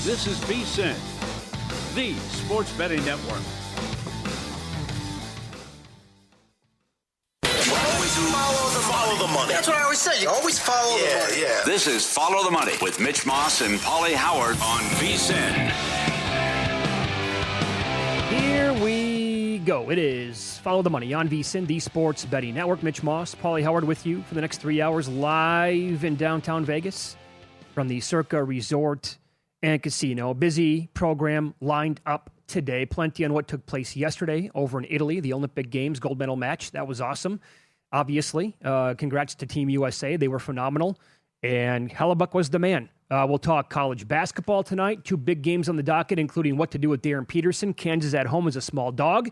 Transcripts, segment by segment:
This is VSiN, the sports betting network. Follow the money. That's what I always say. You always follow the money. Yeah. This is Follow the Money with Mitch Moss and Pauly Howard on VSiN. Here we go. It is Follow the Money on VSiN, the sports betting network. Mitch Moss, Pauly Howard with you for the next 3 hours live in downtown Vegas from the Circa Resort and Casino. Busy program lined up today. Plenty on what took place yesterday over in Italy, the Olympic Games gold medal match. That was awesome. Obviously, congrats to Team USA. They were phenomenal, and Hellebuck was the man. We'll talk college basketball tonight. 2 big games on the docket, including what to do with Darren Peterson. Kansas at home is a small dog.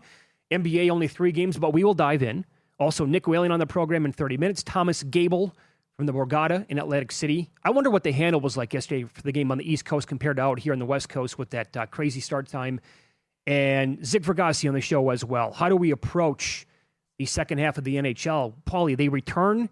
NBA only 3 games, but we will dive in. Also, Nick Whalen on the program in 30 minutes. Thomas Gable from the Borgata in Atlantic City. I wonder what the handle was like yesterday for the game on the East Coast compared to out here on the West Coast with that crazy start time. And Zig Vergassi on the show as well. How do we approach the second half of the NHL? Pauly, they return.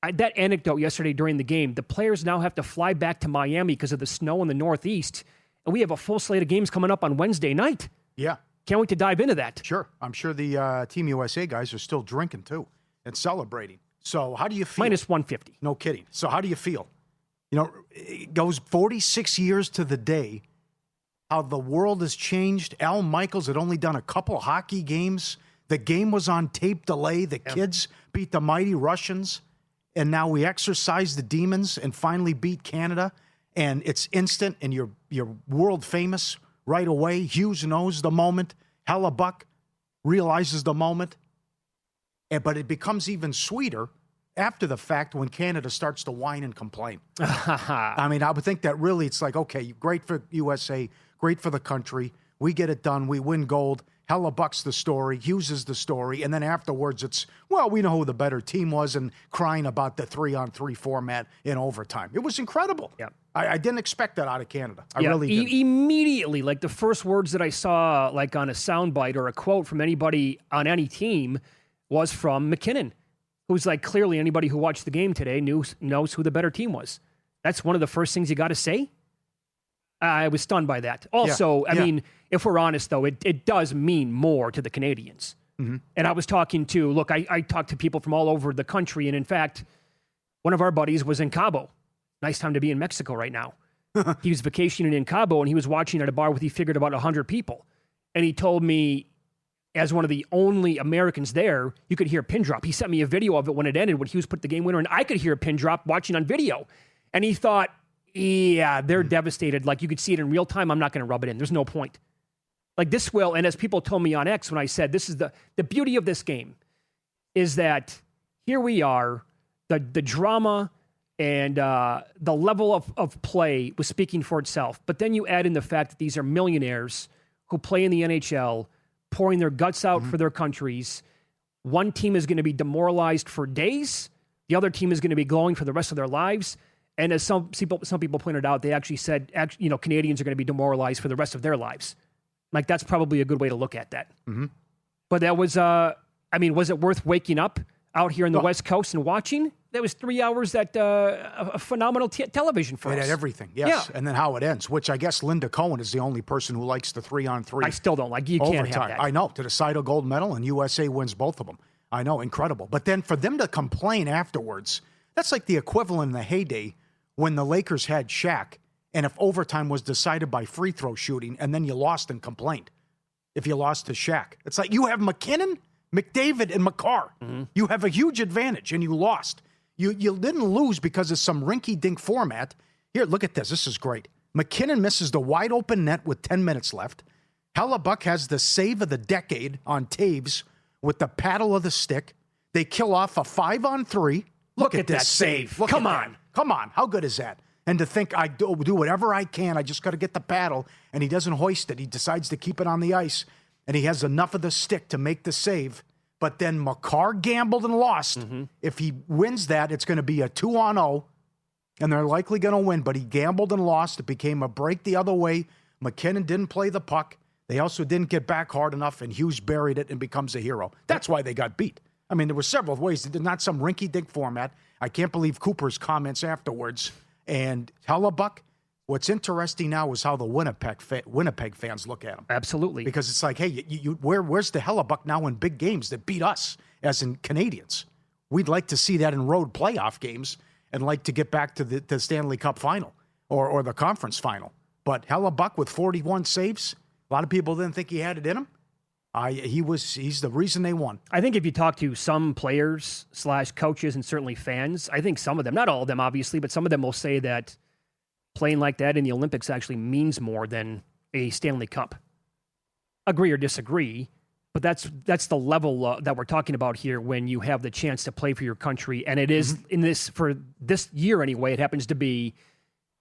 That anecdote yesterday during the game, the players now have to fly back to Miami because of the snow in the Northeast. And we have a full slate of games coming up on Wednesday night. Yeah. Can't wait to dive into that. Sure. I'm sure the Team USA guys are still drinking, too, and celebrating. So how do you feel? Minus 150. No kidding. So how do you feel? You know, it goes 46 years to the day, how the world has changed. Al Michaels had only done a couple hockey games. The game was on tape delay. The kids beat the mighty Russians. And now we exorcise the demons and finally beat Canada. And it's instant, and you're world famous right away. Hughes knows the moment. Hellebuck realizes the moment. But it becomes even sweeter after the fact when Canada starts to whine and complain. I mean, I would think that really it's like, okay, great for USA, great for the country. We get it done. We win gold. Hellebuck's the story. Hughes is the story. And then afterwards it's, well, we know who the better team was, and crying about the 3-on-3 format in overtime. It was incredible. Yeah. I didn't expect that out of Canada. I really didn't. Immediately, like the first words that I saw like on a soundbite or a quote from anybody on any team was from McKinnon, who's like clearly anybody who watched the game today knows who the better team was. That's one of the first things you got to say. I was stunned by that. Also, I mean, if we're honest, though, it does mean more to the Canadians. Mm-hmm. And I was talking to, look, I talked to people from all over the country. And in fact, one of our buddies was in Cabo. Nice time to be in Mexico right now. He was vacationing in Cabo, and he was watching at a bar with, he figured, about 100 people. And he told me, as one of the only Americans there, you could hear a pin drop. He sent me a video of it when it ended, when Hughes put the game winner, and I could hear a pin drop watching on video. And he thought, yeah, they're devastated. Like, you could see it in real time. I'm not going to rub it in. There's no point. Like, this will, and as people told me on X when I said, this is the beauty of this game, is that here we are, the drama and the level of play was speaking for itself. But then you add in the fact that these are millionaires who play in the NHL, pouring their guts out for their countries. One team is going to be demoralized for days. The other team is going to be glowing for the rest of their lives. And as some people pointed out, they actually said, Canadians are going to be demoralized for the rest of their lives. Like, that's probably a good way to look at that. Mm-hmm. But that was, was it worth waking up out here on the West Coast and watching? That was 3 hours that a phenomenal television for us. It had everything, yes. Yeah. And then how it ends, which I guess Linda Cohen is the only person who likes the 3-on-3. I still don't like. You overtime. Can't have that. I know, to decide a gold medal, and USA wins both of them. I know, incredible. But then for them to complain afterwards, that's like the equivalent in the heyday when the Lakers had Shaq, and if overtime was decided by free throw shooting, and then you lost and complained if you lost to Shaq. It's like you have McKinnon, McDavid, and McCarr. Mm-hmm. You have a huge advantage, and you lost. You didn't lose because of some rinky-dink format. Here, look at this. This is great. McKinnon misses the wide-open net with 10 minutes left. Hellebuck has the save of the decade on Taves with the paddle of the stick. They kill off a 5-on-3. Look at this save. Come on. Come on. How good is that? And to think I do whatever I can. I just got to get the paddle. And he doesn't hoist it. He decides to keep it on the ice. And he has enough of the stick to make the save. But then McCarr gambled and lost. Mm-hmm. If he wins that, it's going to be a 2-on-0. And they're likely going to win. But he gambled and lost. It became a break the other way. McKinnon didn't play the puck. They also didn't get back hard enough. And Hughes buried it and becomes a hero. That's why they got beat. I mean, there were several ways. Not some rinky-dink format. I can't believe Cooper's comments afterwards. And Hellebuck, What's interesting now is how the Winnipeg fans look at him. Absolutely. Because it's like, hey, where's the Hellebuck now in big games that beat us, as in Canadians? We'd like to see that in road playoff games and like to get back to the Stanley Cup final or the conference final. But Hellebuck with 41 saves, a lot of people didn't think he had it in him. He's the reason they won. I think if you talk to some players / coaches and certainly fans, I think some of them, not all of them obviously, but some of them will say that playing like that in the Olympics actually means more than a Stanley Cup. Agree or disagree, but that's the level that we're talking about here when you have the chance to play for your country. And it is for this year anyway, it happens to be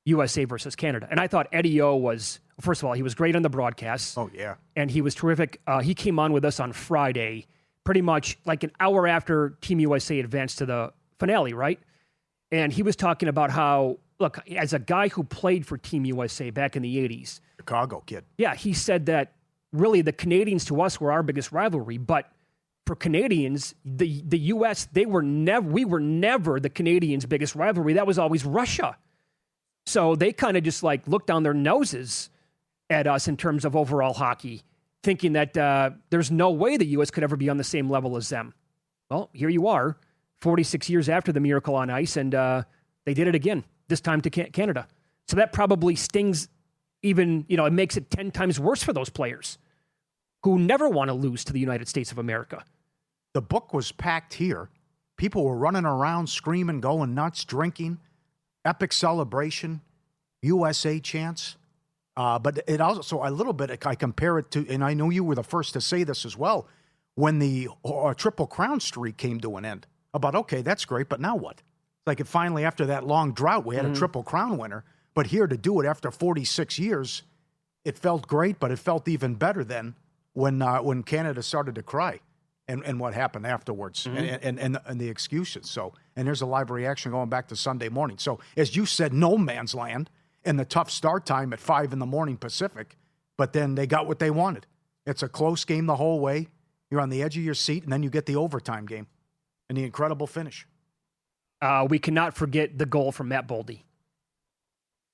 USA versus Canada. And I thought Eddie O was, first of all, he was great on the broadcast. Oh, yeah. And he was terrific. He came on with us on Friday, pretty much like an hour after Team USA advanced to the finale, right? And he was talking about how, look, as a guy who played for Team USA back in the 80s. Chicago kid. Yeah, he said that really the Canadians to us were our biggest rivalry, but for Canadians, the U.S., we were never the Canadians' biggest rivalry. That was always Russia. So they kind of just like looked down their noses at us in terms of overall hockey, thinking that there's no way the U.S. could ever be on the same level as them. Well, here you are, 46 years after the Miracle on Ice, and they did it again, this time to Canada. So that probably stings even, it makes it 10 times worse for those players who never want to lose to the United States of America. The book was packed here. People were running around, screaming, going nuts, drinking. Epic celebration, USA chants. But it also, a little bit, I compare it to, and I know you were the first to say this as well, when the Triple Crown streak came to an end. About, okay, that's great, but now what? Like it finally, after that long drought, we had a Triple Crown winner. But here to do it after 46 years, it felt great, but it felt even better then when Canada started to cry. And what happened afterwards, and the excuses. So, and there's a live reaction going back to Sunday morning. So, as you said, no man's land and the tough start time at 5 a.m. Pacific, but then they got what they wanted. It's a close game the whole way. You're on the edge of your seat, and then you get the overtime game and the incredible finish. We cannot forget the goal from Matt Boldy.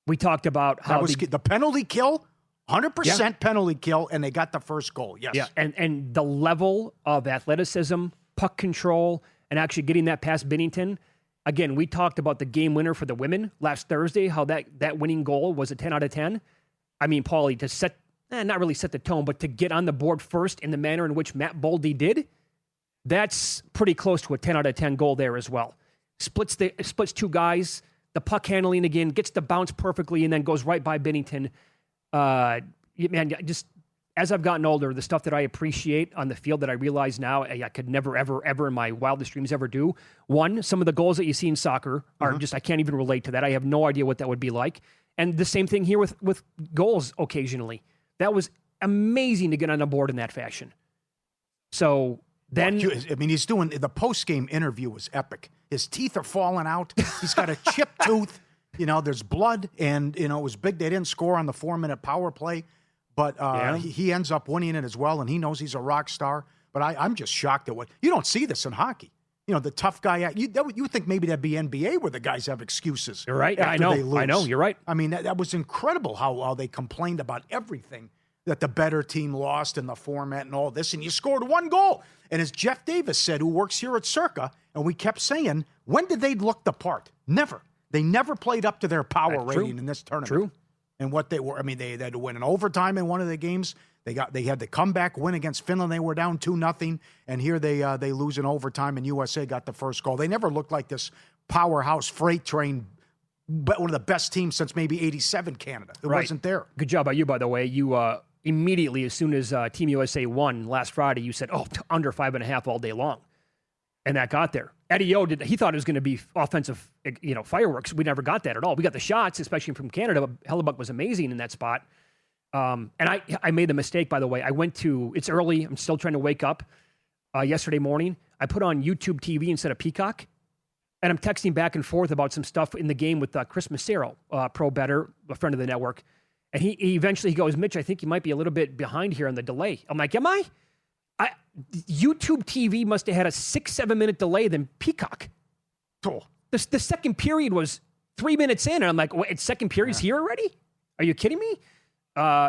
We talked about how that was the penalty kill. 100% penalty kill, and they got the first goal. Yes. Yeah, and the level of athleticism, puck control, and actually getting that past Binnington. Again, we talked about the game winner for the women last Thursday, how that winning goal was a 10 out of 10. I mean, Pauly, to set, not really set the tone, but to get on the board first in the manner in which Matt Boldy did, that's pretty close to a 10 out of 10 goal there as well. Splits two guys, the puck handling again, gets the bounce perfectly, and then goes right by Binnington. Man, just as I've gotten older, the stuff that I appreciate on the field that I realize now I could never, ever in my wildest dreams ever do. One, some of the goals that you see in soccer are just, I can't even relate to that. I have no idea what that would be like. And the same thing here with goals occasionally. That was amazing to get on the board in that fashion. So then... I mean, he's doing... The post-game interview was epic. His teeth are falling out. He's got a chipped tooth. There's blood, and, it was big. They didn't score on the 4-minute power play, but he ends up winning it as well, and he knows he's a rock star. But I'm just shocked at what... You don't see this in hockey. The tough guy... You think maybe that'd be NBA where the guys have excuses. You're right. I know. You're right. I mean, that was incredible how they complained about everything, that the better team lost in the format and all this, and you scored one goal. And as Jeff Davis said, who works here at Circa, and we kept saying, when did they look the part? Never. They never played up to their power rating in this tournament. True. And what they were, they had to win in overtime in one of the games. They had the comeback win against Finland. They were down 2-0, and here they lose in overtime, and USA got the first goal. They never looked like this powerhouse freight train, but one of the best teams since maybe '87 Canada. It wasn't there. Good job by you, by the way. You immediately, as soon as Team USA won last Friday, you said, under 5.5 all day long. And that got there. Eddie O he thought it was going to be offensive, fireworks. We never got that at all. We got the shots, especially from Canada. But Hellebuck was amazing in that spot. And I made the mistake, by the way. It's early. I'm still trying to wake up. Yesterday morning, I put on YouTube TV instead of Peacock. And I'm texting back and forth about some stuff in the game with Chris Massero, pro bettor, a friend of the network. And he eventually goes, Mitch, I think you might be a little bit behind here on the delay. I'm like, am I? YouTube TV must have had a 6-7 minute delay than Peacock. Oh. The second period was 3 minutes in, and I'm like, wait, second period's here already? Are you kidding me?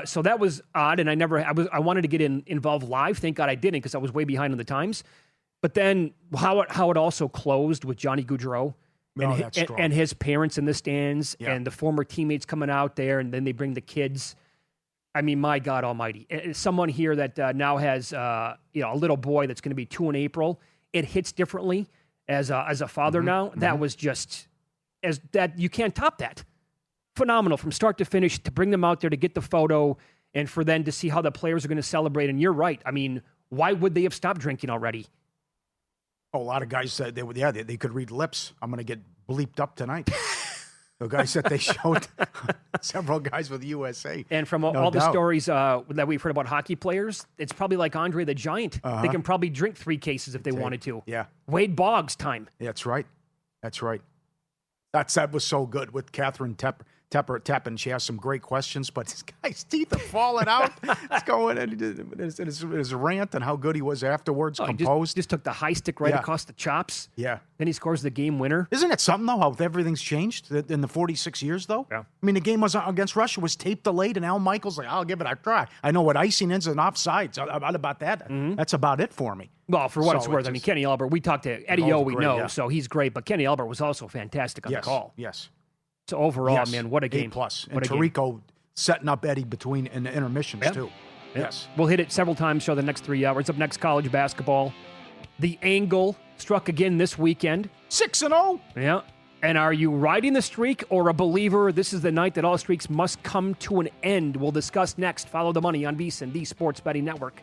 So that was odd, and I wanted to get involved live. Thank God I didn't, because I was way behind on the times. But then how it also closed with Johnny Gaudreau and his parents in the stands, and the former teammates coming out there, and then they bring the kids. I mean, my God Almighty! Someone here that now has a little boy that's going to be 2 in April. It hits differently as a father now. That was just you can't top that. Phenomenal from start to finish, to bring them out there to get the photo and for them to see how the players are going to celebrate. And you're right. I mean, why would they have stopped drinking already? Oh, a lot of guys said they could read lips. I'm going to get bleeped up tonight. The guys said they showed several guys with USA. And from all the stories that we've heard about hockey players, it's probably like Andre the Giant. They can probably drink 3 cases if they wanted to. Yeah. Wade Boggs time. Yeah, that's right. That's right. That was so good with Catherine Teppin. She has some great questions, but this guy's teeth are falling out. It's going in his rant and how good he was afterwards, composed. He just took the high stick right across the chops. Yeah. Then he scores the game winner. Isn't it something, though, how everything's changed in the 46 years, though? Yeah. I mean, the game was against Russia was tape delayed, and Al Michaels like, I'll give it a try. I know what icing is and offsides. About that. That's about it for me. Well, for what it's worth, I mean, Kenny Albert, we talked to Eddie O, we know, so he's great, but Kenny Albert was also fantastic on the call. Yes. So overall, man, what a game. A+. And Tirico setting up Eddie between in the intermissions, too. Yep. Yes. We'll hit it several times for the next 3 hours. Up next, college basketball. The Angle struck again this weekend. 6-0. Yeah. And are you riding the streak or a believer? This is the night that all streaks must come to an end. We'll discuss next. Follow the money on VSiN, the Sports Betting Network.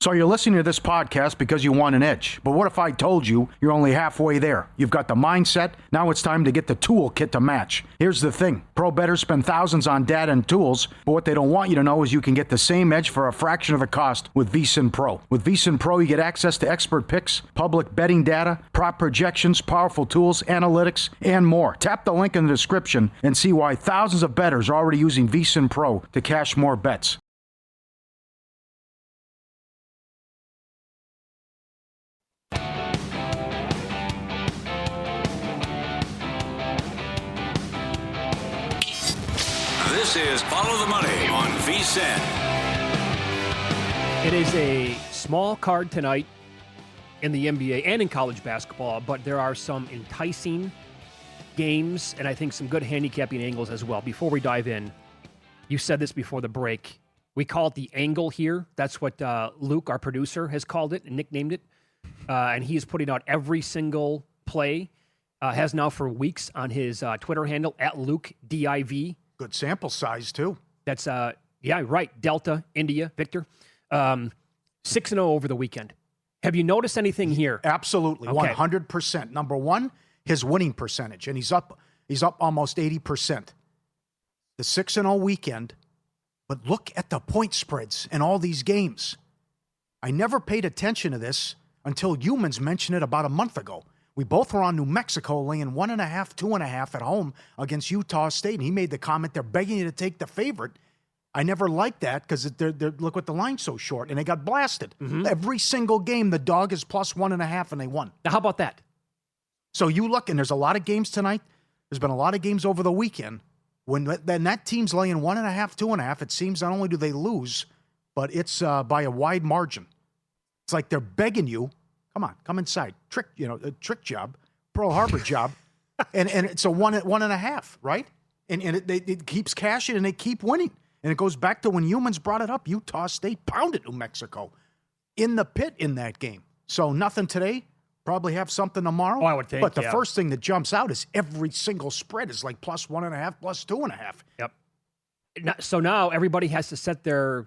So you're listening to this podcast because you want an edge. But what if I told you you're only halfway there? You've got the mindset. Now it's time to get the toolkit to match. Here's the thing. Pro bettors spend thousands on data and tools, but what they don't want you to know is you can get the same edge for a fraction of the cost with VSiN Pro. With VSiN Pro, you get access to expert picks, public betting data, prop projections, powerful tools, analytics, and more. Tap the link in the description and see why thousands of bettors are already using VSiN Pro to cash more bets. This is Follow the Money on VSiN. It is a small card tonight in the NBA and in college basketball, but there are some enticing games and I think some good handicapping angles as well. Before we dive in, you said this before the break. We call it the angle here. That's what Luke, our producer, has called it and nicknamed it. And he is putting out every single play, has now for weeks on his Twitter handle, @LukeDIV. Good sample size, too. That's, right. Delta, India, Victor. 6-0 over the weekend. Have you noticed anything here? Absolutely. Okay. 100%. Number one, his winning percentage. And he's up almost 80%. The 6-0 weekend. But look at the point spreads in all these games. I never paid attention to this until Humans mentioned it about a month ago. We both were on New Mexico laying 1.5, 2.5 at home against Utah State. And he made the comment, they're begging you to take the favorite. I never liked that because look what the line's so short. And they got blasted. Mm-hmm. Every single game, the dog is plus 1.5 and they won. Now, how about that? So you look, and there's a lot of games tonight. There's been a lot of games over the weekend. When that team's laying 1.5, 2.5, it seems not only do they lose, but it's by a wide margin. It's like they're begging you, come on, come inside. A trick job, Pearl Harbor job. and it's a 1.5, right? And it keeps cashing and they keep winning. And it goes back to when Humans brought it up. Utah State pounded New Mexico in the pit in that game. So nothing today. Probably have something tomorrow. Oh, I would think, but the first thing that jumps out is every single spread is like plus 1.5, plus 2.5. Yep. So now everybody has to set their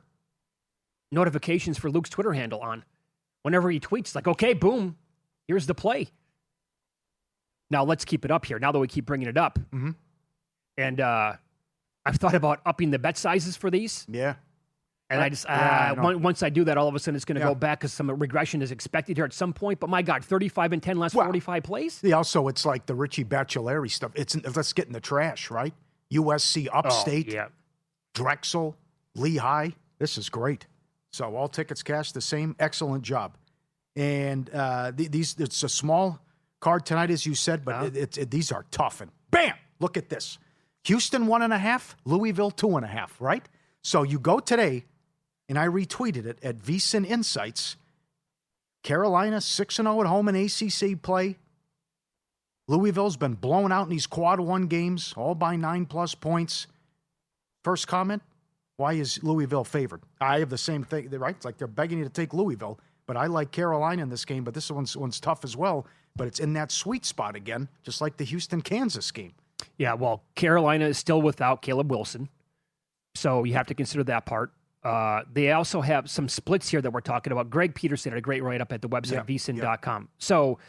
notifications for Luke's Twitter handle on. Whenever he tweets, like, okay, boom, here's the play. Now let's keep it up here. Now that we keep bringing it up. Mm-hmm. And I've thought about upping the bet sizes for these. Yeah. And I just, once I do that, all of a sudden it's going to go back because some regression is expected here at some point. But my God, 35-10 last 45 plays? Yeah, also, it's like the Richie Baccelleri stuff. Let's get in the trash, right? USC Upstate, Drexel, Lehigh. This is great. So all tickets cash, the same. Excellent job. And it's a small card tonight, as you said, but these are tough. And bam, look at this. Houston 1.5, Louisville 2.5, right? So you go today, and I retweeted it at VSiN Insights. Carolina 6-0 at home in ACC play. Louisville's been blown out in these quad one games, all by 9+ points. First comment, why is Louisville favored? I have the same thing, right? It's like they're begging you to take Louisville, but I like Carolina in this game, but this one's tough as well, but it's in that sweet spot again, just like the Houston-Kansas game. Yeah, well, Carolina is still without Caleb Wilson, so you have to consider that part. They also have some splits here that we're talking about. Greg Peterson had a great write-up at the website, vsin.com. So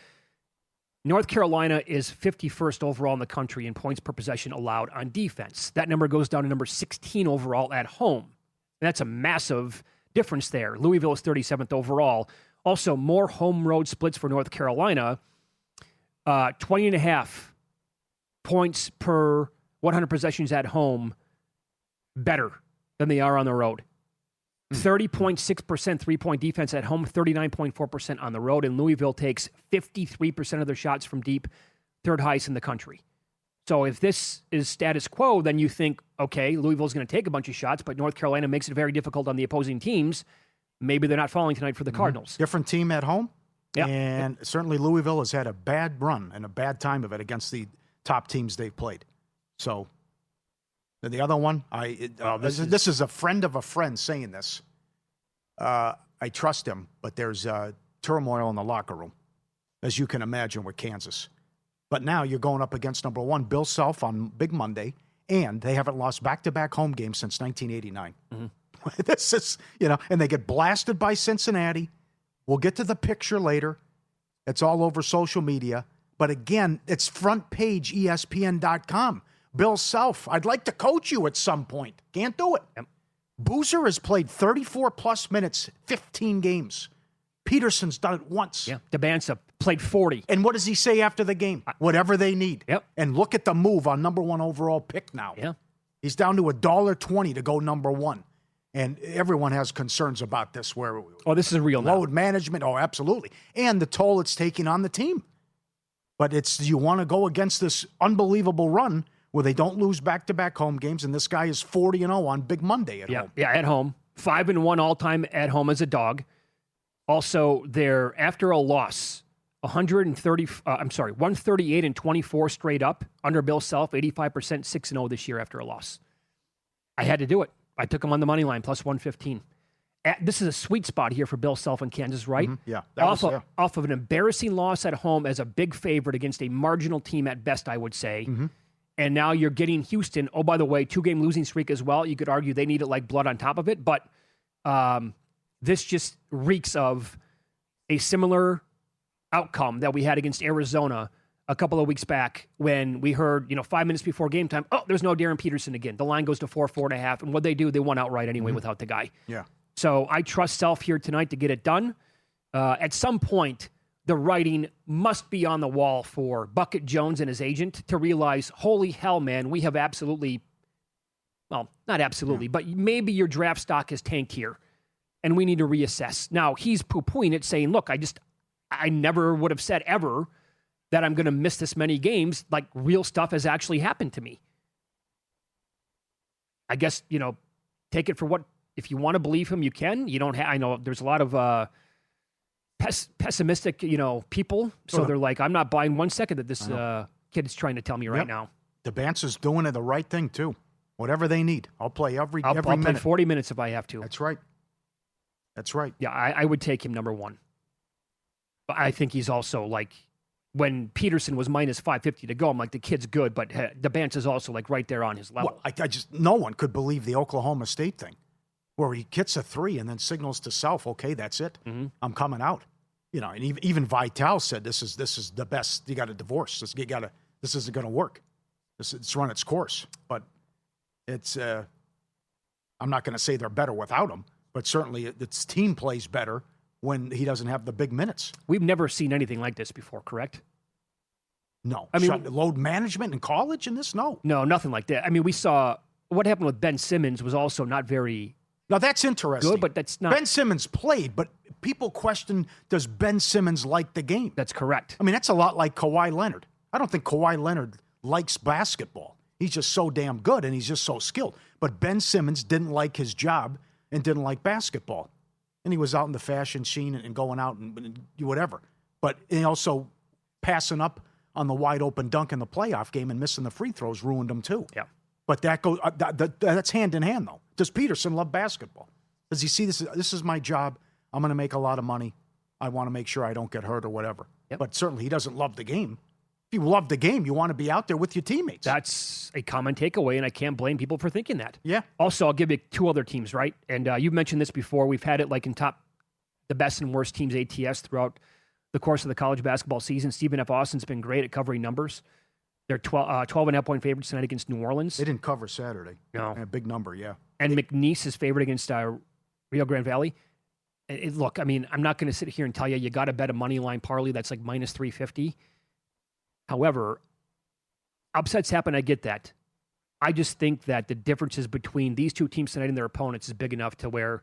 North Carolina is 51st overall in the country in points per possession allowed on defense. That number goes down to number 16 overall at home. And that's a massive difference there. Louisville is 37th overall. Also, more home road splits for North Carolina. 20.5 points per 100 possessions at home better than they are on the road. 30.6% three-point defense at home, 39.4% on the road, and Louisville takes 53% of their shots from deep, third highest in the country. So if this is status quo, then you think, okay, Louisville's going to take a bunch of shots, but North Carolina makes it very difficult on the opposing teams. Maybe they're not falling tonight for the Cardinals. Different team at home, yeah. And certainly Louisville has had a bad run and a bad time of it against the top teams they've played. So the other one, this is a friend of a friend saying this. I trust him, but there's turmoil in the locker room, as you can imagine with Kansas. But now you're going up against number one, Bill Self on Big Monday, and they haven't lost back-to-back home games since 1989. Mm-hmm. This is, and they get blasted by Cincinnati. We'll get to the picture later. It's all over social media. But again, it's front page ESPN.com. Bill Self, I'd like to coach you at some point. Can't do it. Yep. Boozer has played 34-plus minutes, 15 games. Peterson's done it once. Yeah, DeBanza played 40. And what does he say after the game? Whatever they need. Yep. And look at the move on number one overall pick now. Yeah. He's down to $1.20 to go number one. And everyone has concerns about this. This is real load management. Oh, absolutely. And the toll it's taking on the team. But you want to go against this unbelievable run where they don't lose back-to-back home games, and this guy is 40-0 on Big Monday at home. Yeah, at home. 5-1 all-time at home as a dog. Also, they're after a loss, 138 and 24 straight up under Bill Self, 85%, 6-0 this year after a loss. I had to do it. I took him on the money line, plus 115. This is a sweet spot here for Bill Self in Kansas, right? Mm-hmm. Yeah. Off of an embarrassing loss at home as a big favorite against a marginal team at best, I would say. Mm-hmm. And now you're getting Houston. Oh, by the way, 2-game losing streak as well. You could argue they need it like blood on top of it. But this just reeks of a similar outcome that we had against Arizona a couple of weeks back when we heard, 5 minutes before game time, there's no Darren Peterson again. The line goes to 4.5. And what they do, they won outright anyway without the guy. Yeah. So I trust Self here tonight to get it done. At some point, the writing must be on the wall for Bucket Jones and his agent to realize, holy hell, man, we have absolutely, well, not absolutely, but maybe your draft stock has tanked here, and we need to reassess. Now, he's poo-pooing it, saying, look, I never would have said ever that I'm going to miss this many games. Like, real stuff has actually happened to me. I guess, take it for what, if you want to believe him, you can. You don't have, I know there's a lot of pessimistic, people. So they're like, I'm not buying 1 second that this kid is trying to tell me right now. DeBanza's doing the right thing, too. Whatever they need. I'll play every I'll minute. play 40 minutes if I have to. That's right. Yeah, I would take him number one. But I think he's also like, when Peterson was minus 550 to go, I'm like, the kid's good, but DeBanza's also like right there on his level. Well, no one could believe the Oklahoma State thing, where he gets a three and then signals to Self, okay, that's it. Mm-hmm. I'm coming out. And even Vitale said, this is the best. You got to divorce. This isn't going to work. It's run its course. But it's, I'm not going to say they're better without him, but certainly its team plays better when he doesn't have the big minutes. We've never seen anything like this before, correct? No. I mean, load management in college in this? No. No, nothing like that. I mean, we saw what happened with Ben Simmons was also not very Now, that's interesting. good, but that's not. Ben Simmons played, but people question, does Ben Simmons like the game? That's correct. I mean, that's a lot like Kawhi Leonard. I don't think Kawhi Leonard likes basketball. He's just so damn good, and he's just so skilled. But Ben Simmons didn't like his job and didn't like basketball. And he was out in the fashion scene and going out and whatever. But he also passing up on the wide-open dunk in the playoff game and missing the free throws ruined him too. Yeah. But that goes. That's hand in hand, though. Does Peterson love basketball? Does he see this? This is my job. I'm going to make a lot of money. I want to make sure I don't get hurt or whatever. Yep. But certainly he doesn't love the game. If you love the game, you want to be out there with your teammates. That's a common takeaway, and I can't blame people for thinking that. Yeah. Also, I'll give you two other teams, right? And you've mentioned this before. We've had it like in the best and worst teams ATS throughout the course of the college basketball season. Stephen F. Austin's been great at covering numbers. They're 12.5-point favorites tonight against New Orleans. They didn't cover Saturday. No. A big number, yeah. And McNeese is favored against Rio Grande Valley. Look, I mean, I'm not going to sit here and tell you got to bet a money line parlay that's like minus 350. However, upsets happen. I get that. I just think that the differences between these two teams tonight and their opponents is big enough to where,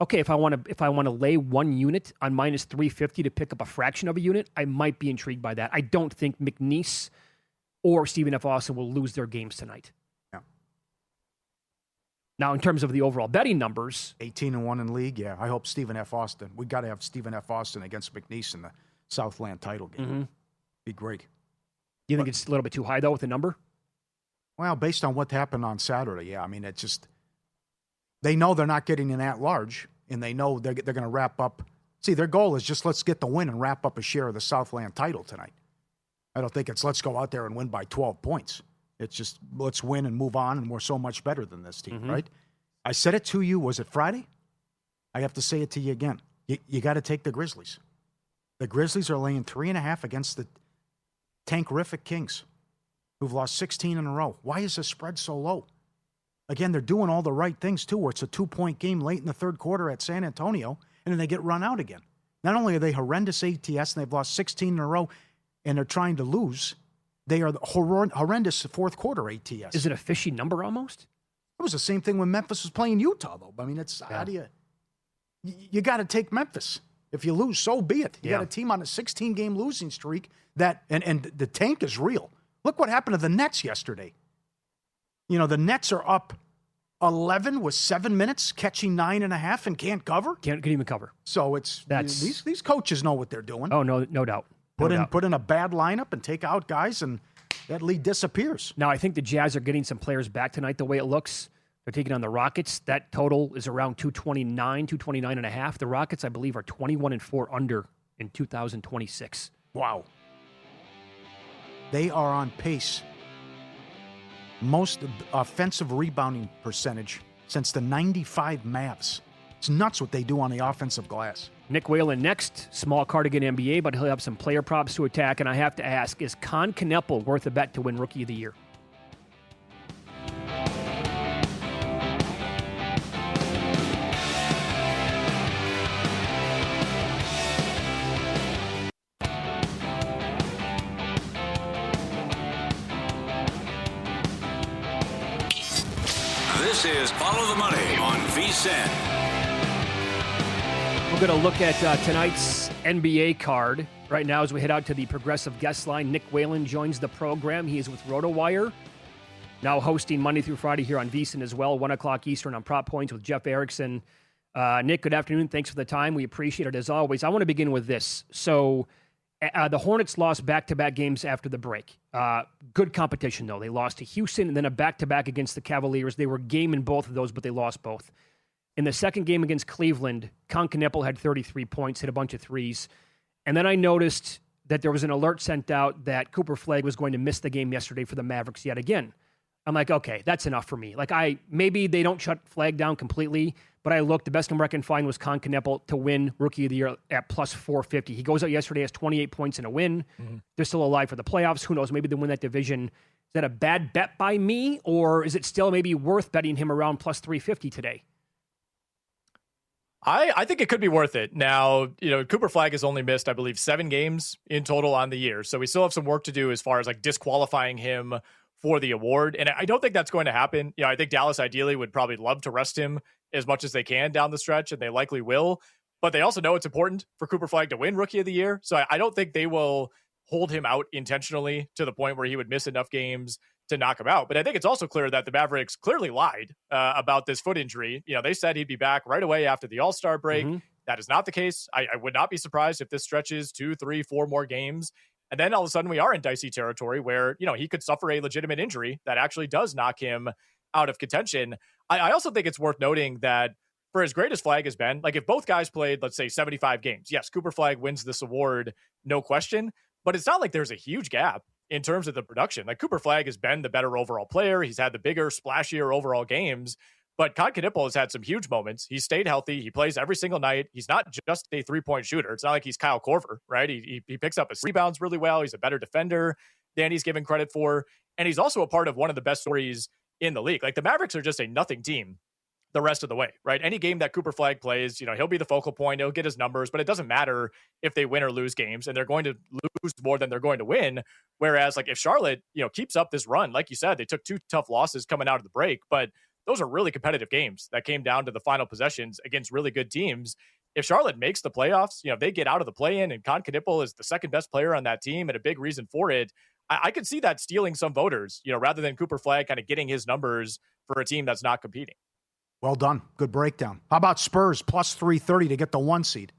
okay, if I want to lay 1 unit on minus 350 to pick up a fraction of a unit, I might be intrigued by that. I don't think McNeese or Stephen F. Austin will lose their games tonight. Yeah. Now, in terms of the overall betting numbers, 18-1 in league. Yeah, I hope Stephen F. Austin. We got to have Stephen F. Austin against McNeese in the Southland title game. Mm-hmm. Be great. Do you think it's a little bit too high though with the number? Well, based on what happened on Saturday, yeah. I mean, it's just they know they're not getting an at-large, and they know they're going to wrap up. See, their goal is just let's get the win and wrap up a share of the Southland title tonight. I don't think it's let's go out there and win by 12 points. It's just let's win and move on, and we're so much better than this team, right? I said it to you, was it Friday? I have to say it to you again. You got to take the Grizzlies. The Grizzlies are laying 3.5 against the tankerific Kings, who've lost 16 in a row. Why is the spread so low? Again, they're doing all the right things, too, where it's a 2-point game late in the third quarter at San Antonio, and then they get run out again. Not only are they horrendous ATS, and they've lost 16 in a row, and they're trying to lose, they are the horrendous fourth quarter ATS. Is it a fishy number almost? It was the same thing when Memphis was playing Utah, though. I mean, it's how do you got to take Memphis. If you lose, so be it. You got a team on a 16-game losing streak that, and the tank is real. Look what happened to the Nets yesterday. You know, the Nets are up 11 with 7 minutes, catching 9.5 and can't cover. Can't even cover. So these coaches know what they're doing. Oh, no doubt. Put in a bad lineup and take out guys, and that lead disappears. Now, I think the Jazz are getting some players back tonight the way it looks. They're taking on the Rockets. That total is around 229.5. The Rockets, I believe, are 21-4 under in 2026. Wow. They are on pace. Most offensive rebounding percentage since the 95 Mavs. It's nuts what they do on the offensive glass. Nick Whalen next, small cardigan NBA, but he'll have some player props to attack. And I have to ask, is Con Kneppel worth a bet to win Rookie of the Year? This is Follow the Money on VSiN. We're going to look at tonight's NBA card right now as we head out to the Progressive guest line. Nick Whalen joins the program. He is with RotoWire, now hosting Monday through Friday here on VSiN as well, 1 o'clock Eastern on Prop Points with Jeff Erickson. Nick, good afternoon. Thanks for the time. We appreciate it as always. I want to begin with this. So the Hornets lost back-to-back games after the break. Good competition, though. They lost to Houston and then a back-to-back against the Cavaliers. They were game in both of those, but they lost both. In the second game against Cleveland, Con Kneppel had 33 points, hit a bunch of threes. And then I noticed that there was an alert sent out that Cooper Flagg was going to miss the game yesterday for the Mavericks yet again. I'm like, okay, that's enough for me. Like, maybe they don't shut Flagg down completely, but I looked, the best number I can find was Con Kneppel to win Rookie of the Year at plus 450. He goes out yesterday, has 28 points and a win. Mm-hmm. They're still alive for the playoffs. Who knows? Maybe they win that division. Is that a bad bet by me, or is it still maybe worth betting him around plus 350 today? I think it could be worth it. Now, Cooper Flagg has only missed, I believe, 7 games in total on the year. So we still have some work to do as far as like disqualifying him for the award. And I don't think that's going to happen. I think Dallas ideally would probably love to rest him as much as they can down the stretch, and they likely will. But they also know it's important for Cooper Flagg to win Rookie of the Year. So I don't think they will hold him out intentionally to the point where he would miss enough games to knock him out. But I think it's also clear that the Mavericks clearly lied about this foot injury. They said he'd be back right away after the All-Star break. Mm-hmm. That is not the case. I would not be surprised if this stretches 2, 3, 4 more games. And then all of a sudden we are in dicey territory where, he could suffer a legitimate injury that actually does knock him out of contention. I also think it's worth noting that for as great as Flagg has been, like if both guys played, let's say 75 games, yes, Cooper Flagg wins this award, no question, but it's not like there's a huge gap in terms of the production. Like Cooper Flagg has been the better overall player. He's had the bigger, splashier overall games, but Knipple has had some huge moments. He's stayed healthy. He plays every single night. He's not just a 3-point shooter. It's not like he's Kyle Korver, right? He picks up his rebounds really well. He's a better defender than he's given credit for. And he's also a part of one of the best stories in the league. Like the Mavericks are just a nothing team the rest of the way, right? Any game that Cooper Flagg plays, he'll be the focal point. He'll get his numbers, but it doesn't matter if they win or lose games, and they're going to lose more than they're going to win. Whereas like if Charlotte, keeps up this run, like you said, they took 2 tough losses coming out of the break, but those are really competitive games that came down to the final possessions against really good teams. If Charlotte makes the playoffs, they get out of the play-in, and Knipple is the second best player on that team, and a big reason for it. I could see that stealing some voters, rather than Cooper Flagg kind of getting his numbers for a team that's not competing. Well done. Good breakdown. How about Spurs plus 330 to get the 1 seed?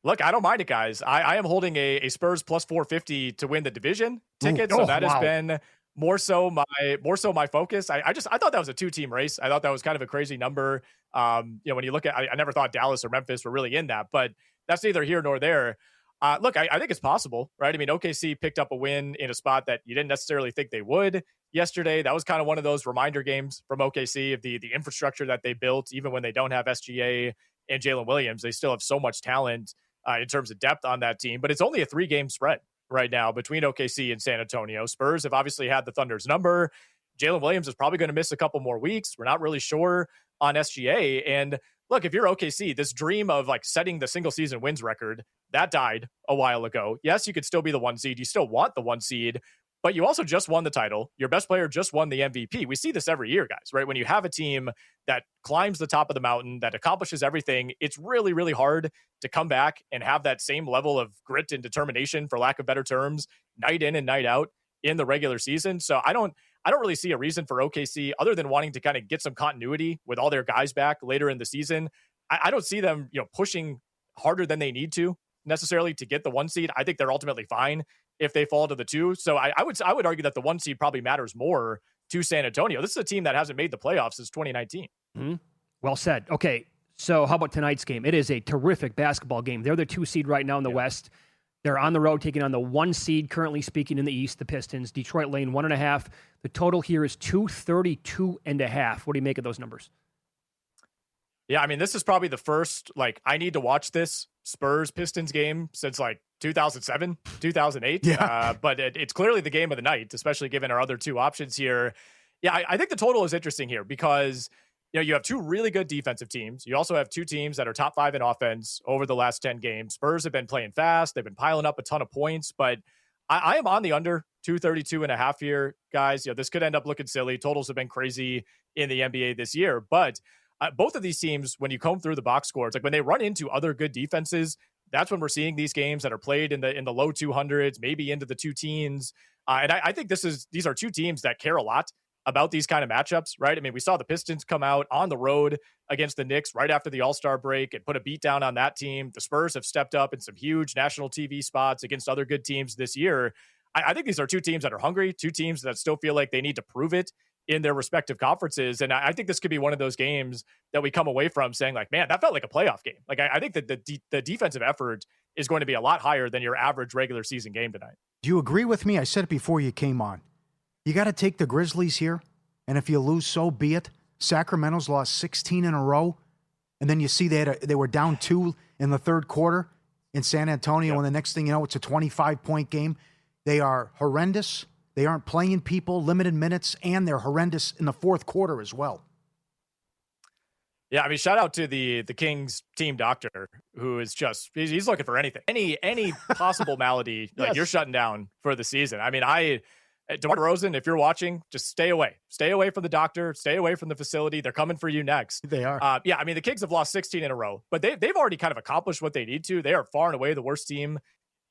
Look, I don't mind it, guys. I am holding a Spurs plus 450 to win the division ticket. So that has been more so my focus. I thought that was a 2-team race. I thought that was kind of a crazy number. When you look at, I never thought Dallas or Memphis were really in that, but that's neither here nor there. Look, I think it's possible, right? I mean, OKC picked up a win in a spot that you didn't necessarily think they would yesterday. That was kind of one of those reminder games from OKC of the infrastructure that they built. Even when they don't have SGA and Jalen Williams, they still have so much talent in terms of depth on that team. But it's only a 3-game spread right now between OKC and San Antonio. Spurs have obviously had the Thunder's number. Jalen Williams is probably going to miss a couple more weeks. We're not really sure on SGA. And look, if you're OKC, this dream of like setting the single season wins record, that died a while ago. Yes, you could still be the 1 seed. You still want the 1 seed, but you also just won the title. Your best player just won the MVP. We see this every year, guys, right? When you have a team that climbs the top of the mountain, that accomplishes everything, it's really, really hard to come back and have that same level of grit and determination, for lack of better terms, night in and night out in the regular season. So I don't really see a reason for OKC other than wanting to kind of get some continuity with all their guys back later in the season. I don't see them, pushing harder than they need to necessarily to get the 1 seed. I think they're ultimately fine if they fall to the 2. So I would argue that the 1 seed probably matters more to San Antonio. This is a team that hasn't made the playoffs since 2019. Mm-hmm. Well said. Okay, so how about tonight's game? It is a terrific basketball game. They're the 2 seed right now in the West. They're on the road taking on the 1 seed, currently speaking, in the East, the Pistons. Detroit laying 1.5. The total here is 232.5. What do you make of those numbers? Yeah, I mean, this is probably the first, I need to watch this Spurs-Pistons game since, 2007, 2008. Yeah. But it's clearly the game of the night, especially given our other 2 options here. Yeah, I think the total is interesting here because, you have 2 really good defensive teams. You also have 2 teams that are top 5 in offense over the last 10 games. Spurs have been playing fast. They've been piling up a ton of points, but I am on the under 232.5 here, guys. This could end up looking silly. Totals have been crazy in the NBA this year, but both of these teams, when you comb through the box scores, when they run into other good defenses, that's when we're seeing these games that are played in the low 200s, maybe into the 2 teens. And I think these are 2 teams that care a lot about these kind of matchups, right? I mean, we saw the Pistons come out on the road against the Knicks right after the All-Star break and put a beat down on that team. The Spurs have stepped up in some huge national TV spots against other good teams this year. I think these are 2 teams that are hungry, 2 teams that still feel like they need to prove it in their respective conferences. And I think this could be one of those games that we come away from saying man, that felt like a playoff game. I think that the defensive effort is going to be a lot higher than your average regular season game tonight. Do you agree with me? I said it before you came on. You got to take the Grizzlies here. And if you lose, so be it. Sacramento's lost 16 in a row. And then you see they were down 2 in the third quarter in San Antonio. Yep. And the next thing you know, it's a 25-point game. They are horrendous. They aren't playing people, limited minutes, and they're horrendous in the fourth quarter as well. Yeah, I mean, shout out to the Kings team doctor, who is just, he's looking for anything. Any possible malady, Yes. You're shutting down for the season. I mean, I DeMar DeRozan, if you're watching, just stay away. Stay away from the doctor. Stay away from the facility. They're coming for you next. They are. Yeah, I mean, the Kings have lost 16 in a row, but they've already kind of accomplished what they need to. They are far and away the worst team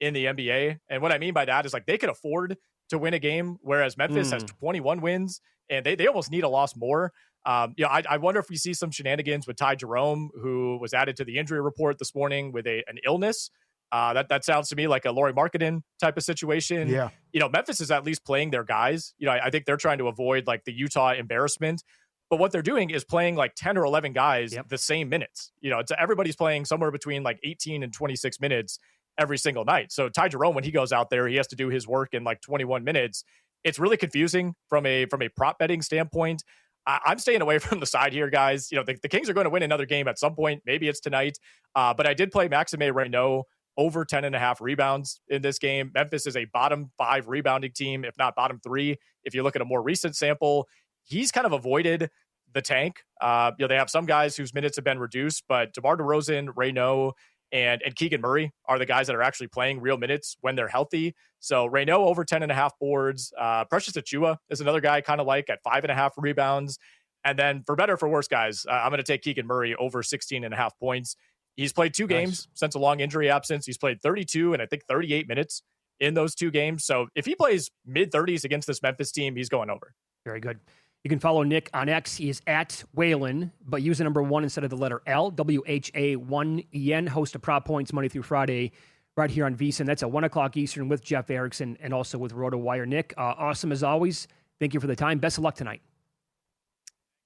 in the NBA. And what I mean by that is like they could afford to win a game, whereas Memphis has 21 wins, and they almost need a loss more. I wonder if we see some shenanigans with Ty Jerome, who was added to the injury report this morning with an illness. That sounds to me like a Lauri Markkanen type of situation. Yeah. Memphis is at least playing their guys. I think they're trying to avoid like the Utah embarrassment. But what they're doing is playing like 10 or 11 guys the same minutes. Everybody's playing somewhere between like 18 and 26 minutes every single night. So Ty Jerome, when he goes out there, he has to do his work in like 21 minutes. It's really confusing from a prop betting standpoint. I'm staying away from the side here, guys. The Kings are going to win another game at some point. Maybe it's tonight. But I did play Maxime Reynaud over 10.5 rebounds in this game. Memphis is a bottom 5 rebounding team, if not bottom 3. If you look at a more recent sample, he's kind of avoided the tank. They have some guys whose minutes have been reduced, but DeMar DeRozan, Reynaud, and Keegan Murray are the guys that are actually playing real minutes when they're healthy. So Reynaud over 10.5 boards. Precious Achiuwa is another guy kind of like at 5.5 rebounds. And then for better or for worse, guys, I'm going to take Keegan Murray over 16.5 points. He's played 2 games since a long injury absence. He's played 32 and I think 38 minutes in those 2 games. So if he plays mid-30s against this Memphis team, he's going over. Very good. You can follow Nick on X. He is at Whalen, but use the number 1 instead of the letter L. WHA1EN. Host of Prop Points Monday through Friday right here on VSiN. That's at 1 o'clock Eastern with Jeff Erickson and also with RotoWire. Nick, awesome as always. Thank you for the time. Best of luck tonight.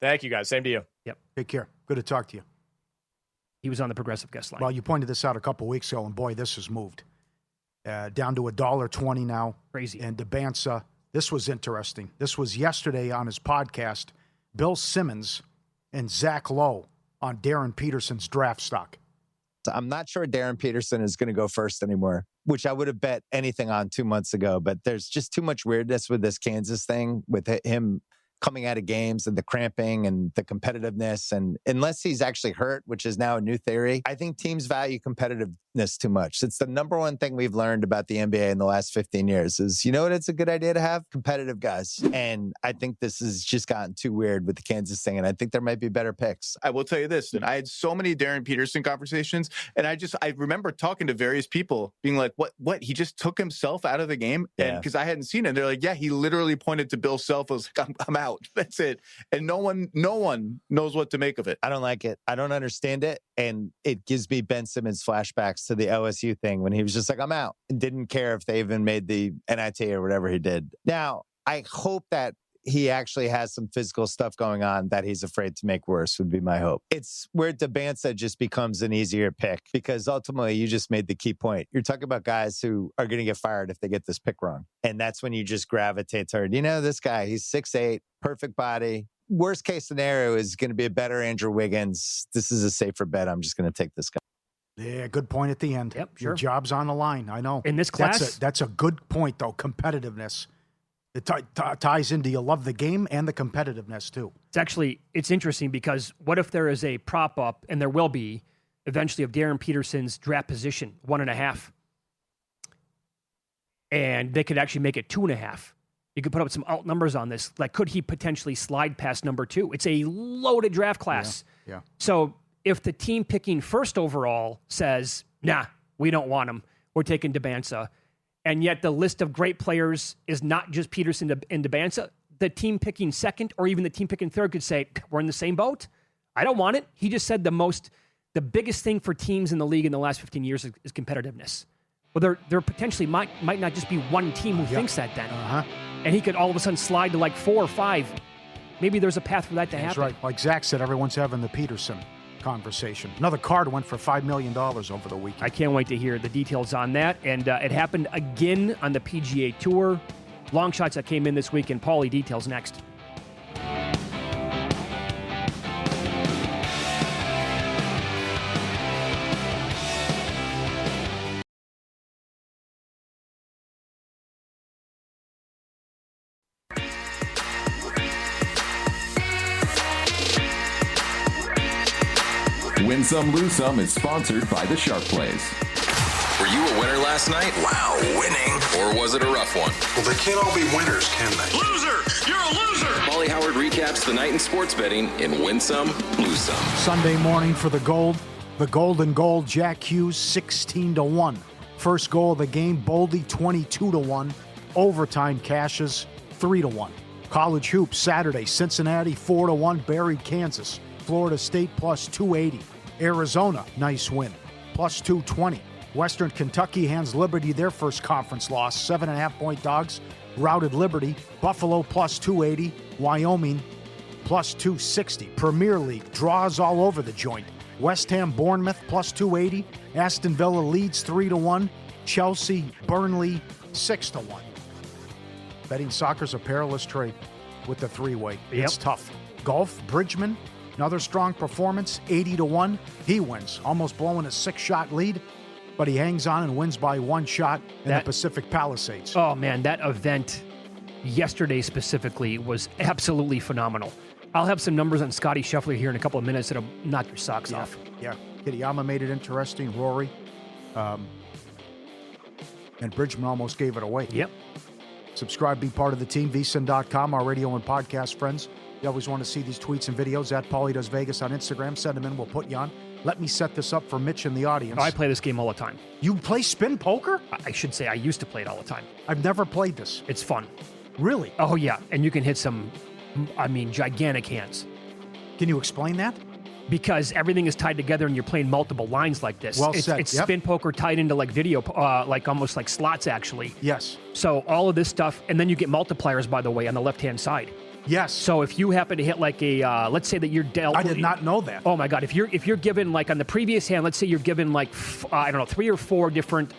Thank you, guys. Same to you. Yep. Take care. Good to talk to you. He was on the Progressive Guest Line. Well, you pointed this out a couple weeks ago, and boy, this has moved. Down to $1.20 now. Crazy. And DeBansa, this was interesting. This was yesterday on his podcast, Bill Simmons and Zach Lowe on Darren Peterson's draft stock. I'm not sure Darren Peterson is going to go first anymore, which I would have bet anything on 2 months ago. But there's just too much weirdness with this Kansas thing, with him coming out of games and the cramping and the competitiveness. And unless he's actually hurt, which is now a new theory, I think teams value competitiveness too much. It's the number one thing we've learned about the NBA in the last 15 years is, what it's a good idea to have? Competitive guys. And I think this has just gotten too weird with the Kansas thing. And I think there might be better picks. I will tell you this, and I had so many Darren Peterson conversations, and I remember talking to various people being like, what? He just took himself out of the game? And because I hadn't seen it. And they're like, yeah, he literally pointed to Bill Self. I was like, I'm out. That's it. And no one knows what to make of it. I don't like it. I don't understand it. And it gives me Ben Simmons flashbacks to the LSU thing when he was just like, I'm out, and didn't care if they even made the NIT or whatever he did. Now, I hope that he actually has some physical stuff going on that he's afraid to make worse, would be my hope. It's where DeBansa just becomes an easier pick, because ultimately you just made the key point. You're talking about guys who are going to get fired if they get this pick wrong. And that's when you just gravitate toward, this guy, he's 6'8", perfect body. Worst case scenario is going to be a better Andrew Wiggins. This is a safer bet. I'm just going to take this guy. Yeah, good point at the end. Yep, sure. Your job's on the line. I know. In this class? That's a good point, though, competitiveness. It ties into you love the game and the competitiveness, too. It's interesting because what if there is a prop up, and there will be eventually, of Darren Peterson's draft position, 1.5. And they could actually make it 2.5. You could put up some alt numbers on this. Like, could he potentially slide past number 2? It's a loaded draft class. Yeah. So if the team picking first overall says, nah, we don't want him, we're taking DeBansa, and yet the list of great players is not just Peterson and DeBansa, the team picking second or even the team picking third could say, we're in the same boat. I don't want it. He just said the biggest thing for teams in the league in the last 15 years is competitiveness. Well, there potentially might not just be one team who thinks that then. And he could all of a sudden slide to like 4 or 5. Maybe there's a path for that to happen. That's right. Like Zach said, everyone's having the Peterson conversation. Another card went for $5 million over the weekend. I can't wait to hear the details on that. And it happened again on the PGA Tour. Long shots that came in this week, and Pauly details next. Win Some, Lose Some is sponsored by the Sharp Plays. Were you a winner last night? Wow, winning. Or was it a rough one? Well, they can't all be winners, can they? Loser! You're a loser! Pauly Howard recaps the night in sports betting in Win Some, Lose Some. Sunday morning for the gold. The golden goal, Jack Hughes, 16-1. First goal of the game, Boldy, 22-1. Overtime cashes, 3-1. College hoops, Saturday, Cincinnati, 4-1, buried Kansas. Florida State, plus 280. Arizona, nice win, plus 220. Western Kentucky hands Liberty their first conference loss, 7.5-point dogs. Routed Liberty. Buffalo, plus 280. Wyoming, plus 260. Premier League, draws all over the joint. West Ham, Bournemouth, plus 280. Aston Villa leads 3-1. Chelsea, Burnley, 6-1. Betting soccer's a perilous trade with the three-way. It's tough. Golf, Bridgman, another strong performance, 80-1. He wins, almost blowing a 6-shot lead, but he hangs on and wins by 1 shot in the Pacific Palisades. Oh, man, that event yesterday specifically was absolutely phenomenal. I'll have some numbers on Scotty Scheffler here in a couple of minutes that'll knock your socks off. Yeah, Kitayama made it interesting, Rory. And Bridgman almost gave it away. Yep. Subscribe, be part of the team, vsin.com, our radio and podcast friends. You always want to see these tweets and videos at Pauly Does Vegas on Instagram. Send them in, we'll put you on. Let me set this up for Mitch and the audience. I play this game all the time. You play spin poker? I should say I used to play it all the time. I've never played this. It's fun. Really? Oh, yeah. And you can hit some, gigantic hands. Can you explain that? Because everything is tied together and you're playing multiple lines like this. Well it's said. It's Yep. spin poker tied into like video, like almost like slots actually. Yes. So all of this stuff, and then you get multipliers, by the way, on the left-hand side. Yes. So if you happen to hit like a, let's say that you're dealt. I did not know that. Oh my God! If you're given like on the previous hand, let's say you're given like 3 or 4 different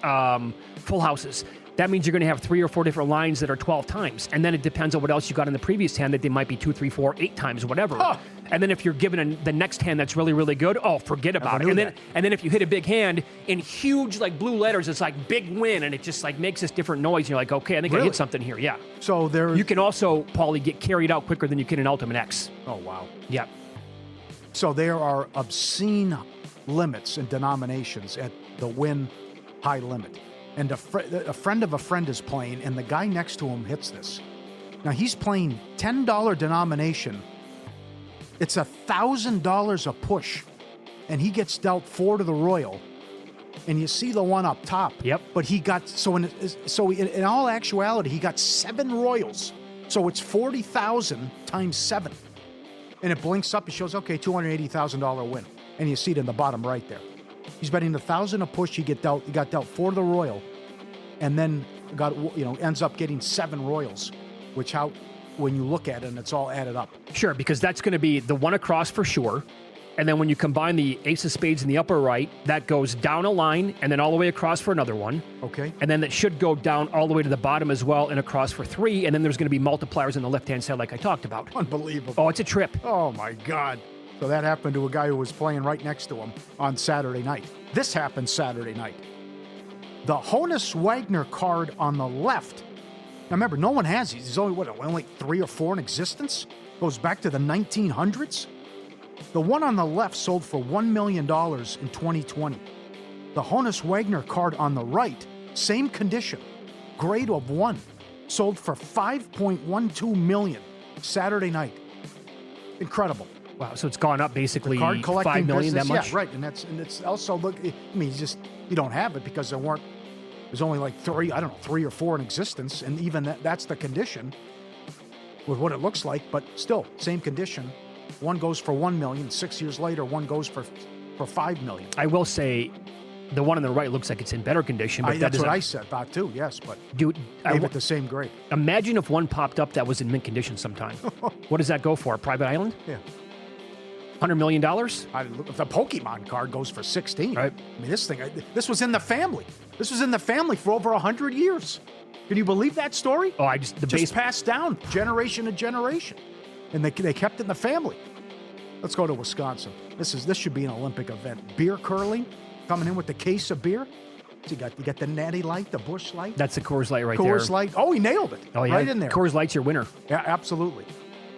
full houses. That means you're going to have 3 or 4 different lines that are 12 times, and then it depends on what else you got in the previous hand that they might be 2, 3, 4, 8 times, whatever. Huh. And then if you're given the next hand that's really, really good, forget about it. And then if you hit a big hand in huge like blue letters, it's like big win, and it just like makes this different noise. And you're like, okay, I think I hit something here. Yeah. So you can also, Pauly, get carried out quicker than you can in Ultimate X. Oh wow. Yeah. So there are obscene limits and denominations at the win high limit. And a friend of a friend is playing, and the guy next to him hits this. Now, he's playing $10 denomination. It's $1,000 a push, and he gets dealt 4 to the royal. And you see the one up top. Yep. But he got, in all actuality, he got 7 royals. So it's 40,000 times 7. And it blinks up, it shows, okay, $280,000 win. And you see it in the bottom right there. He's betting $1,000 a push. He got dealt 4 to the royal, and then ends up getting 7 royals, which when you look at it, and it's all added up. Sure, because that's going to be the one across for sure, and then when you combine the ace of spades in the upper right, that goes down a line and then all the way across for another one. Okay. And then that should go down all the way to the bottom as well and across for 3, and then there's going to be multipliers on the left-hand side, like I talked about. Unbelievable. Oh, it's a trip. Oh my God. So that happened to a guy who was playing right next to him on Saturday night. This happened Saturday night. The Honus Wagner card on the left. Now remember, no one has these. There's only like 3 or 4 in existence. Goes back to the 1900s. The one on the left sold for $1 million in 2020. The Honus Wagner card on the right, same condition, grade of 1, sold for $5.12 million Saturday night. Incredible. Wow, so it's gone up basically card collecting $5 million business, that much? Yeah, right. And it's also, look, I mean, you don't have it because there's only like 3 or 4 in existence. And even that's the condition with what it looks like, but still, same condition. One goes for $1 million. 6 years later, one goes for $5 million. I will say the one on the right looks like it's in better condition. But that's what I said, thought too, yes. But dude, gave it the same grade. Imagine if one popped up that was in mint condition sometime. What does that go for? A private island? Yeah. $100 million? The Pokemon card goes for 16. Right. I mean, this was in the family. This was in the family for over 100 years. Can you believe that story? Oh, just passed down generation to generation, and they kept it in the family. Let's go to Wisconsin. This should be an Olympic event. Beer curling, coming in with the case of beer. So you got the Natty Light, the Busch Light. That's the Coors Light right there. Coors Light. Oh, he nailed it. Oh yeah, right in there. Coors Light's your winner. Yeah, absolutely.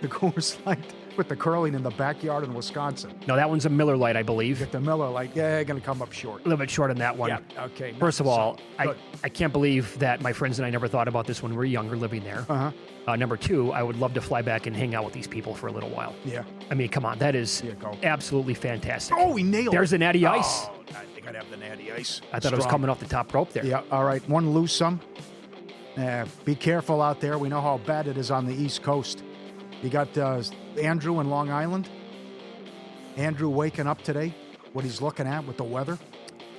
The Coors Light with the curling in the backyard in Wisconsin. No, that one's a Miller Lite, I believe. Get the Miller Lite, going to come up short. A little bit short on that one. Yeah, okay. First of all, Good. I can't believe that my friends and I never thought about this when we were younger living there. Number two, I would love to fly back and hang out with these people for a little while. Yeah. I mean, come on. That is absolutely fantastic. Oh, he nailed it. There's the natty ice. Oh, I think I'd have the natty ice. I thought it was coming off the top rope there. Yeah, all right. One lose some. Be careful out there. We know how bad it is on the East Coast. You got Andrew in Long Island. Andrew waking up today, what he's looking at with the weather.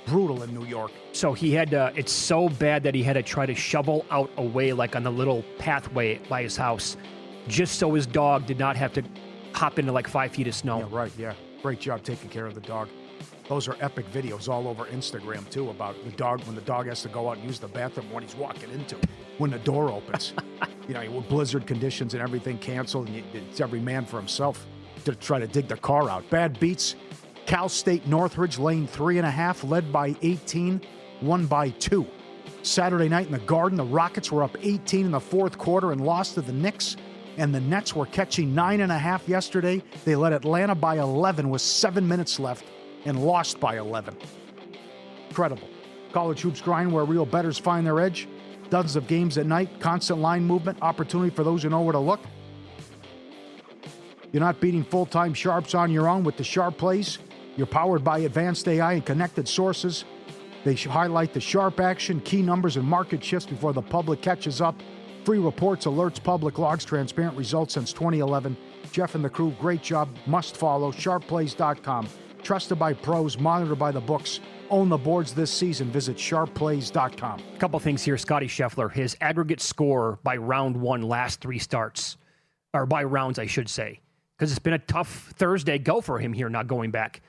Brutal in New York. So he had to, it's so bad that he had to try to shovel out a way like on the little pathway by his house, just so his dog did not have to hop into like 5 feet of snow. Yeah, right, yeah. Great job taking care of the dog. Those are epic videos all over Instagram, too, about the dog, when the dog has to go out and use the bathroom when he's walking into, when the door opens. With blizzard conditions and everything canceled, and it's every man for himself to try to dig the car out. Bad beats. Cal State Northridge, lane 3.5, led by 18, won by 2. Saturday night in the Garden, the Rockets were up 18 in the fourth quarter and lost to the Knicks. And the Nets were catching 9.5 yesterday. They led Atlanta by 11 with 7 minutes left and lost by 11. Incredible. College hoops grind where real bettors find their edge. Dozens of games at night, constant line movement, opportunity for those who know where to look. You're not beating full-time sharps on your own with the Sharp Plays. You're powered by advanced AI and connected sources. They highlight the sharp action, key numbers, and market shifts before the public catches up. Free reports, alerts, public logs, transparent results since 2011. Jeff and the crew, great job. Must follow. SharpPlays.com. Trusted by pros, monitored by the books. Own the boards this season. Visit SharpPlays.com. A couple things here. Scotty Scheffler, his aggregate score by round one last 3 starts, or by rounds, I should say, because it's been a tough Thursday go for him here, not going back.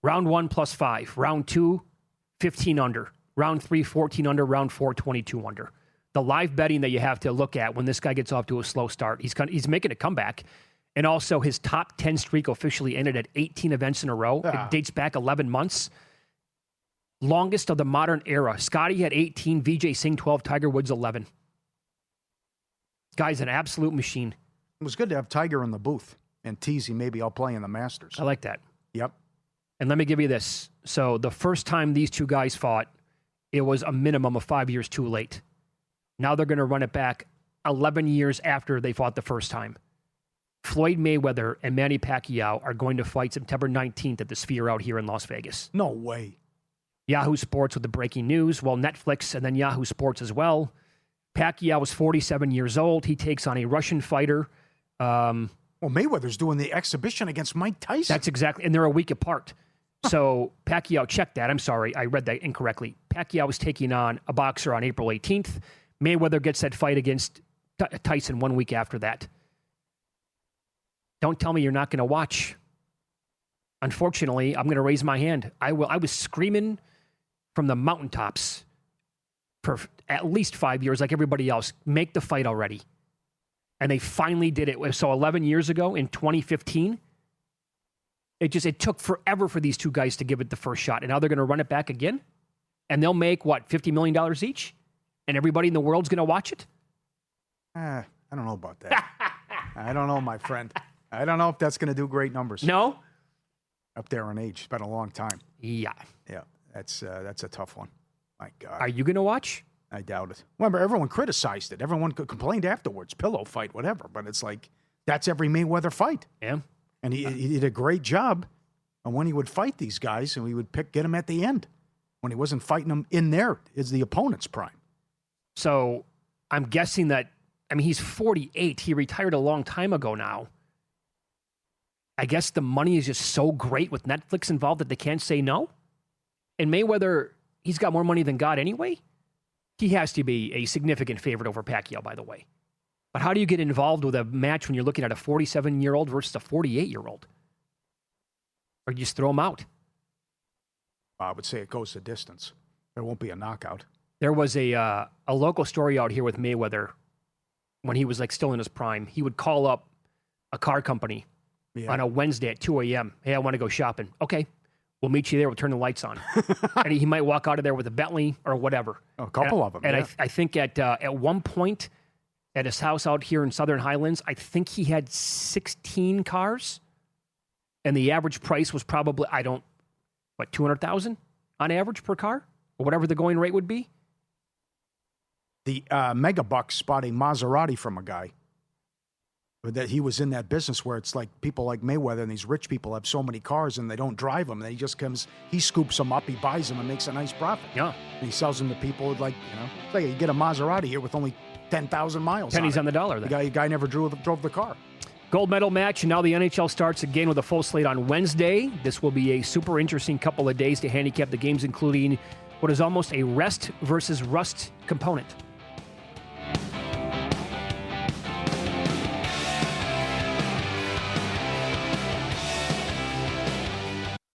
Round 1 +5. Round 2, 15 under. Round 3, 14 under. Round 4, 22 under. The live betting that you have to look at when this guy gets off to a slow start, he's making a comeback. And also his top 10 streak officially ended at 18 events in a row. It dates back 11 months. Longest of the modern era. Scotty had 18, Vijay Singh 12, Tiger Woods 11. Guy's an absolute machine. It was good to have Tiger in the booth and tease him maybe I'll play in the Masters. I like that. Yep. And let me give you this. So the first time these two guys fought, it was a minimum of 5 years too late. Now they're going to run it back 11 years after they fought the first time. Floyd Mayweather and Manny Pacquiao are going to fight September 19th at the Sphere out here in Las Vegas. No way. Yahoo Sports with the breaking news. Well, Netflix and then Yahoo Sports as well. Pacquiao is 47 years old. He takes on a Russian fighter. Well, Mayweather's doing the exhibition against Mike Tyson. That's exactly, and they're a week apart. So Pacquiao, check that. I'm sorry, I read that incorrectly. Pacquiao is taking on a boxer on April 18th. Mayweather gets that fight against Tyson 1 week after that. Don't tell me you're not going to watch. Unfortunately, I'm going to raise my hand. I will. I was screaming from the mountaintops for at least 5 years, like everybody else. Make the fight already. And they finally did it. So 11 years ago in 2015, it took forever for these two guys to give it the first shot. And now they're going to run it back again? And they'll make, what, $50 million each? And everybody in the world's going to watch it? I don't know about that. I don't know, my friend. I don't know if that's going to do great numbers. No? Up there in age. It's been a long time. Yeah. Yeah, that's a tough one. My God. Are you going to watch? I doubt it. Remember, everyone criticized it. Everyone complained afterwards. Pillow fight, whatever. But it's like, that's every Mayweather fight. Yeah. And he did a great job on when he would fight these guys, and we would get them at the end. When he wasn't fighting them in there is the opponent's prime. So I'm guessing that, he's 48. He retired a long time ago now. I guess the money is just so great with Netflix involved that they can't say no. And Mayweather, he's got more money than God anyway. He has to be a significant favorite over Pacquiao, by the way. But how do you get involved with a match when you're looking at a 47-year-old versus a 48-year-old? Or you just throw him out? I would say it goes the distance. There won't be a knockout. There was a local story out here with Mayweather when he was still in his prime. He would call up a car company on a Wednesday at 2 a.m. Hey, I want to go shopping. Okay, we'll meet you there. We'll turn the lights on. And he might walk out of there with a Bentley or whatever. A couple of them. And I think at one point, at his house out here in Southern Highlands. I think he had 16 cars, and the average price was probably, $200,000 on average per car, or whatever the going rate would be. The Mega Bucks bought a Maserati from a guy. That he was in that business where it's like people like Mayweather and these rich people have so many cars and they don't drive them. And he just comes, he scoops them up, he buys them and makes a nice profit. Yeah. And he sells them to people with it's like you get a Maserati here with only 10,000 miles. Pennies on the dollar. The guy never drove the car. Gold medal match, and now the NHL starts again with a full slate on Wednesday. This will be a super interesting couple of days to handicap the games, including what is almost a rest versus rust component.